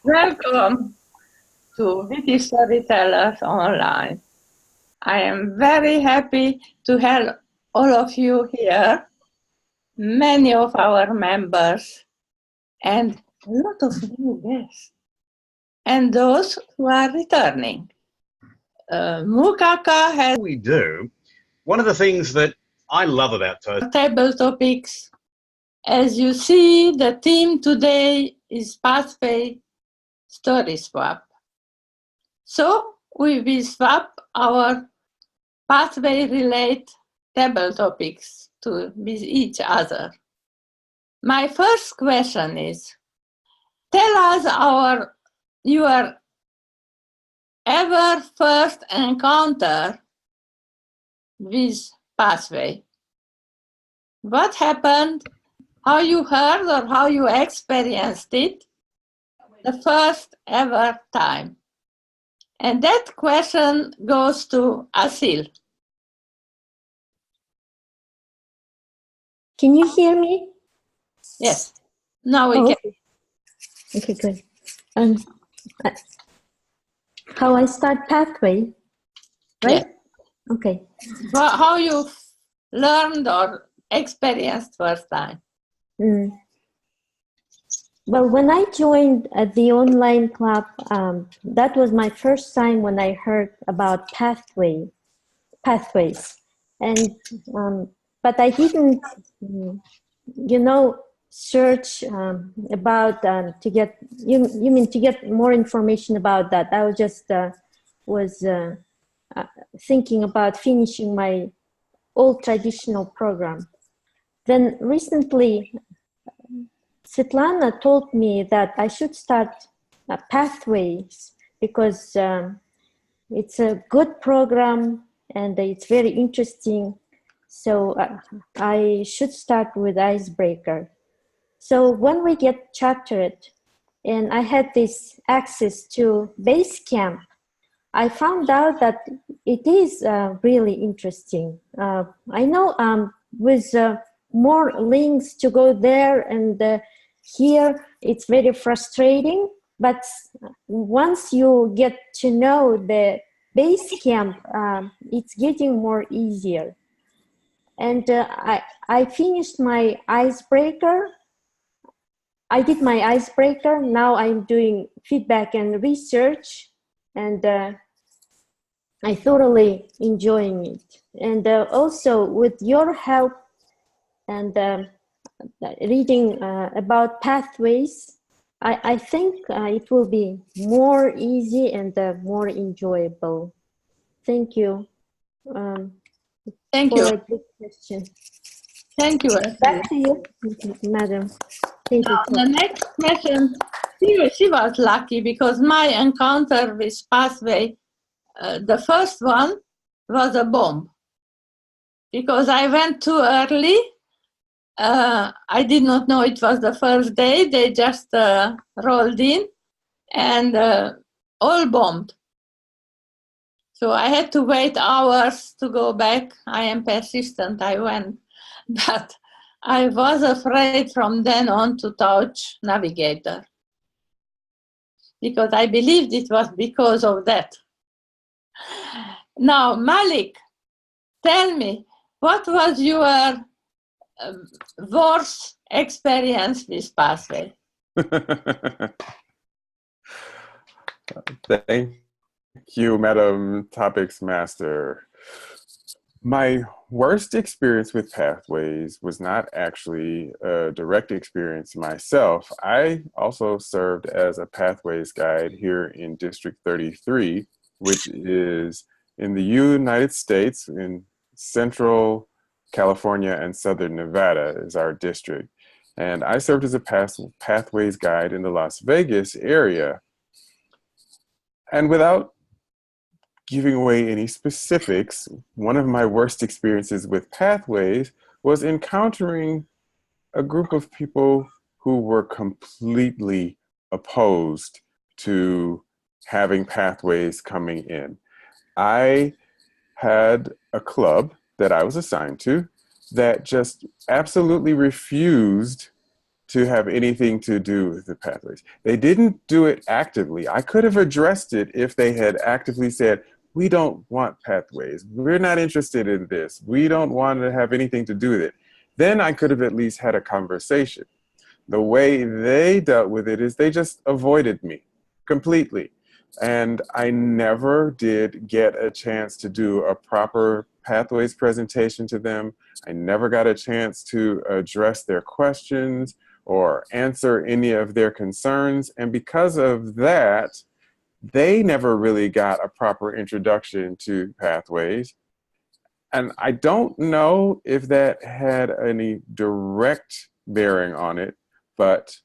Welcome to Witty Storytellers Online. I am very happy to have all of you here, many of our members, and a lot of new guests, and those who are returning. Mukaka has We do. One of the things that I love about table topics. As you see, the theme today is Pathway Story Swap. So we will swap our pathway-related table topics with each other. My first question is, tell us your ever first encounter with pathway. What happened, how you heard or how you experienced it the first ever time. And that question goes to Asil. Can you hear me? Yes, now we can. Okay, good. How I start pathway, right? Yes. Okay. How you learned or experienced first time? Well, when I joined the online club, that was my first time when I heard about pathways, and but I didn't, search about to get to get more information about that. I was just thinking about finishing my old traditional program. Then recently, Svetlana told me that I should start pathways because it's a good program and it's very interesting. So I should start with icebreaker. So when we get chatted and I had this access to Basecamp, I found out that it is really interesting. I know with more links to go there and here, it's very frustrating, but once you get to know the Basecamp, it's getting more easier. And I finished my icebreaker. I did my icebreaker. Now I'm doing feedback and research, and I thoroughly enjoying it. And also with your help and reading about pathways, I think it will be more easy and more enjoyable. Thank you. Thank you. For a good question. Thank you. Back to you, madam. Thank you. The next question, she was lucky because my encounter with pathway, the first one was a bomb. Because I went too early. I did not know it was the first day. They just rolled in and all bombed. So I had to wait hours to go back. I am persistent, I went. But I was afraid from then on to touch Navigator. Because I believed it was because of that. Now, Malik, tell me, what was your worst experience with pathway? Thank you, Madam Topics Master. My worst experience with pathways was not actually a direct experience myself. I also served as a pathways guide here in District 33, which is in the United States, in Central California and Southern Nevada is our district. And I served as a pathways guide in the Las Vegas area. And without giving away any specifics, one of my worst experiences with pathways was encountering a group of people who were completely opposed to having pathways coming in. I had a club that I was assigned to that just absolutely refused to have anything to do with the pathways. They didn't do it actively. I could have addressed it if they had actively said, we don't want pathways. We're not interested in this. We don't want to have anything to do with it. Then I could have at least had a conversation. The way they dealt with it is they just avoided me completely. And I never did get a chance to do a proper pathways presentation to them. I never got a chance to address their questions or answer any of their concerns. And because of that, they never really got a proper introduction to pathways. And I don't know if that had any direct bearing on it, but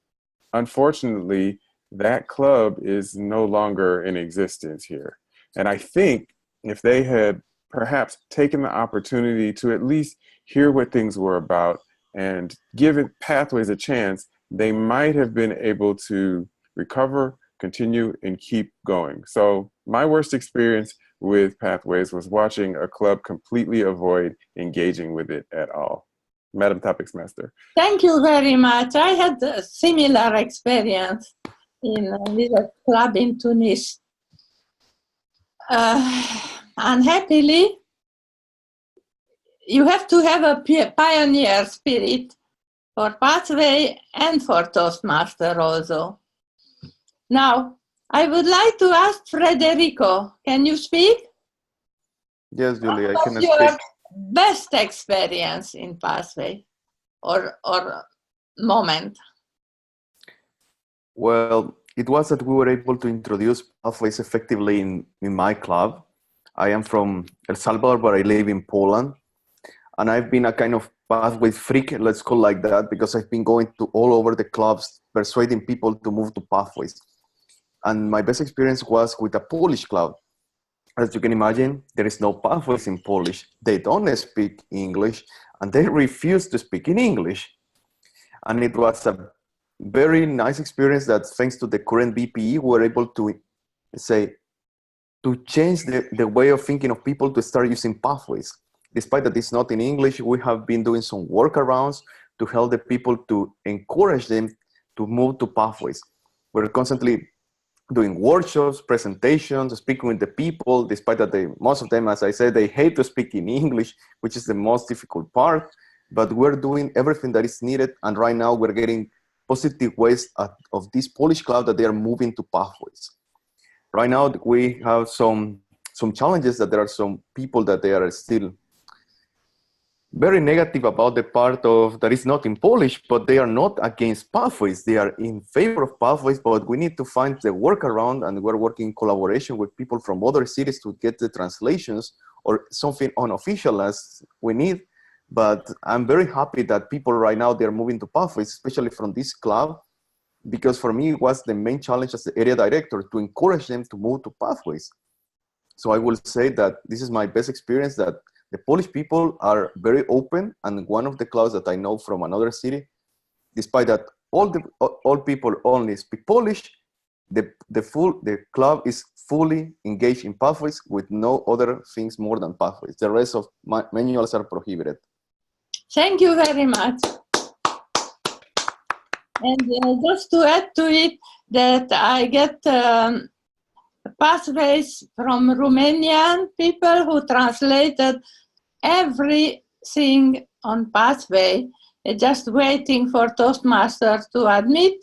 unfortunately, that club is no longer in existence here. And I think if they had perhaps taken the opportunity to at least hear what things were about and given pathways a chance, they might have been able to recover, continue, and keep going. So my worst experience with pathways was watching a club completely avoid engaging with it at all. Madam Topics Master. Thank you very much. I had a similar experience in a little club in Tunis. Unhappily, you have to have a pioneer spirit for Pathway and for Toastmaster also. Now, I would like to ask Federico, can you speak? Yes, Julie, I What can was your speak. best experience in Pathway or moment? Well, it was that we were able to introduce pathways effectively in my club. I am from El Salvador, but I live in Poland. And I've been a kind of pathway freak, let's call it like that, because I've been going to all over the clubs, persuading people to move to pathways. And my best experience was with a Polish club. As you can imagine, there is no pathways in Polish. They don't speak English, and they refuse to speak in English. And it was a very nice experience that thanks to the current BPE, we were able to change the way of thinking of people to start using pathways. Despite that it's not in English, we have been doing some workarounds to help the people to encourage them to move to pathways. We're constantly doing workshops, presentations, speaking with the people, despite that most of them, as I said, they hate to speak in English, which is the most difficult part. But we're doing everything that is needed. And right now we're getting positive ways of this Polish club that they are moving to pathways. Right now we have some challenges that there are some people that they are still very negative about the part of that is not in Polish, but they are not against pathways. They are in favor of pathways, but we need to find the workaround, and we're working in collaboration with people from other cities to get the translations or something unofficial as we need. But I'm very happy that people right now, they're moving to pathways, especially from this club, because for me, it was the main challenge as the area director to encourage them to move to pathways. So I will say that this is my best experience, that the Polish people are very open, and one of the clubs that I know from another city, despite that all people only speak Polish, the club is fully engaged in pathways with no other things more than pathways. The rest of manuals are prohibited. Thank you very much. And just to add to it, that I get pathways from Romanian people who translated everything on pathway, just waiting for Toastmasters to admit,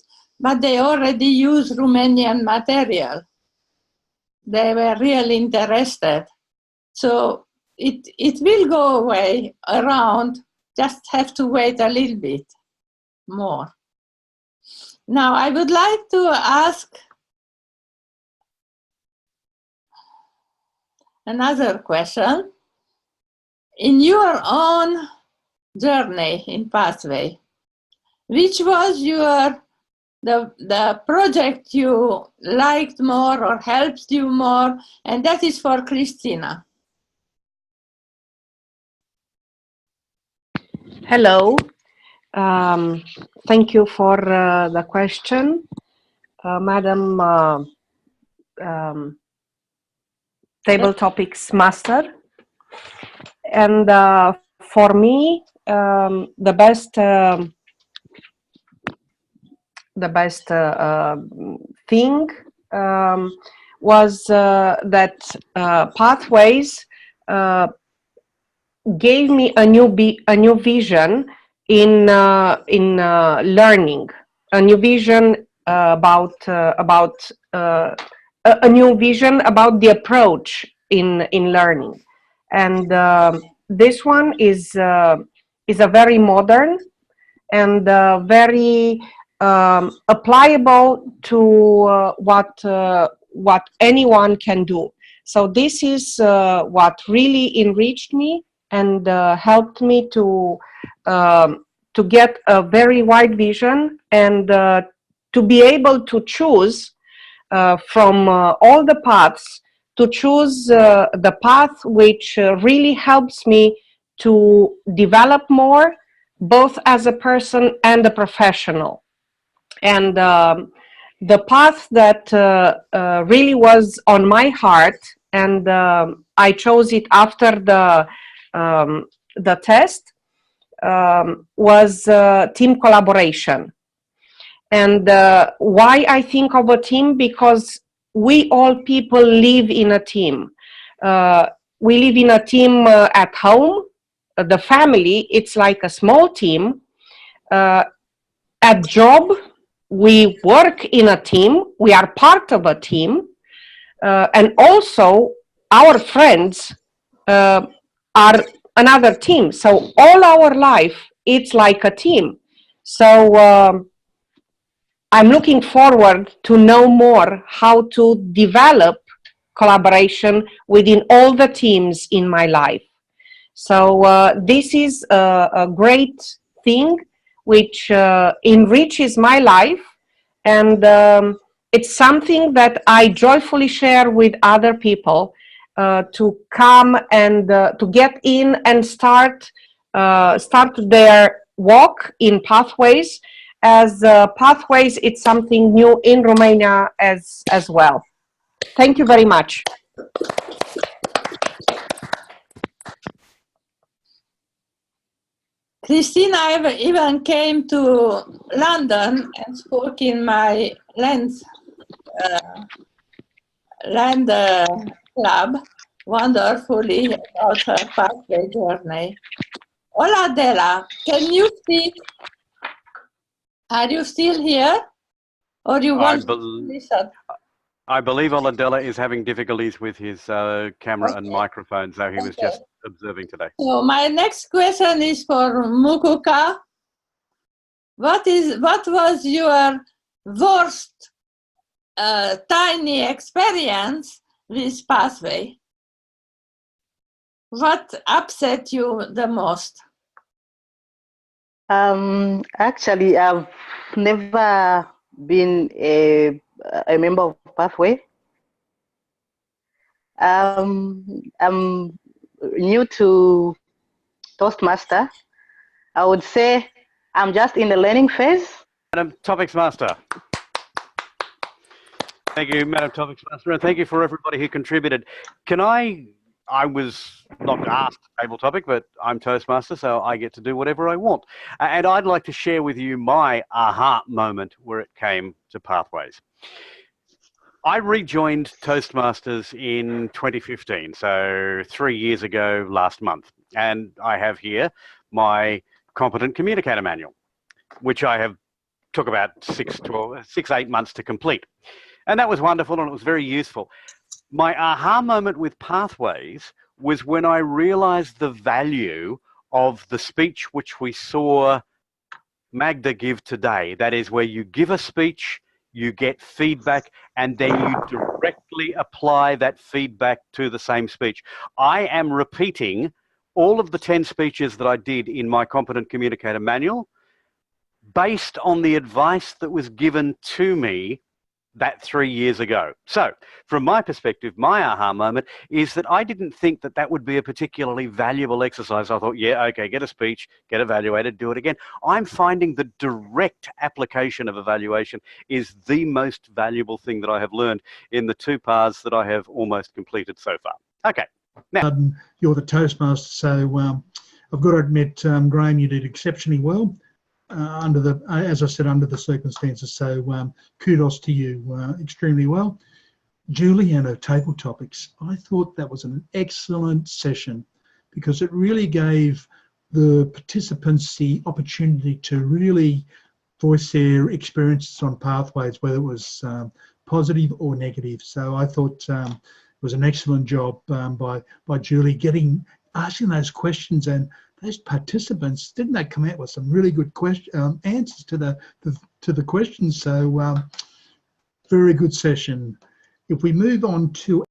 but they already use Romanian material. They were really interested. So it will go away around, just have to wait a little bit more. Now I would like to ask another question. In your own journey in Pathway, which was the project you liked more or helped you more? And that is for Christina. Hello. Thank you for the question, Madam Table Topics Master. And for me, the best thing was that Pathways gave me a new vision in learning, a new vision about a new vision about the approach in learning, and this one is a very modern and very applicable to what anyone can do. So this is what really enriched me and helped me to get a very wide vision and to be able to choose from all the paths, to choose the path which really helps me to develop more, both as a person and a professional. And the path that really was on my heart, and I chose it after the test, was team collaboration. And why I think of a team? Because we all people live in a team. We live in a team at home. The family, it's like a small team. At job, we work in a team. We are part of a team. And also, our friends are another team. So all our life, it's like a team. So I'm looking forward to know more how to develop collaboration within all the teams in my life. So this is a great thing which enriches my life, and it's something that I joyfully share with other people to come and to get in and start their walk in Pathways, as Pathways, it's something new in Romania as well. Thank you very much. Christina even came to London and spoke in my land club wonderfully about her pathway journey. Hola, Della, can you speak? Are you still here? Or you want to listen? I believe Oladela is having difficulties with his camera and microphone, so he was just observing today. So my next question is for Mukuka. What was your worst tiny experience with Pathway? What upset you the most? Actually, I've never been a member of Pathway. I'm new to Toastmaster. I would say I'm just in the learning phase. Madam Topics Master. Thank you, Madam Topics Master, and thank you for everybody who contributed. I was not asked table topic, but I'm Toastmaster, so I get to do whatever I want. And I'd like to share with you my aha moment where it came to Pathways. I rejoined Toastmasters in 2015, so 3 years ago last month. And I have here my Competent Communicator Manual, which I have took about 8 months to complete. And that was wonderful, and it was very useful. My aha moment with Pathways was when I realized the value of the speech which we saw Magda give today. That is, where you give a speech, you get feedback, and then you directly apply that feedback to the same speech. I am repeating all of the 10 speeches that I did in my Competent Communicator Manual based on the advice that was given to me that 3 years ago. So from my perspective, my aha moment is that I didn't think that that would be a particularly valuable exercise. I thought, yeah, okay, get a speech, get evaluated, do it again. I'm finding the direct application of evaluation is the most valuable thing that I have learned in the 2 paths that I have almost completed so far. Okay. Now, you're the Toastmaster, so I've got to admit, Graham, you did exceptionally well. as I said, under the circumstances. So kudos to you, extremely well. Julie and her table topics. I thought that was an excellent session because it really gave the participants the opportunity to really voice their experiences on pathways, whether it was positive or negative. So I thought it was an excellent job by Julie asking those questions, and those participants, didn't they come out with some really good answers to the questions? So very good session. If we move on to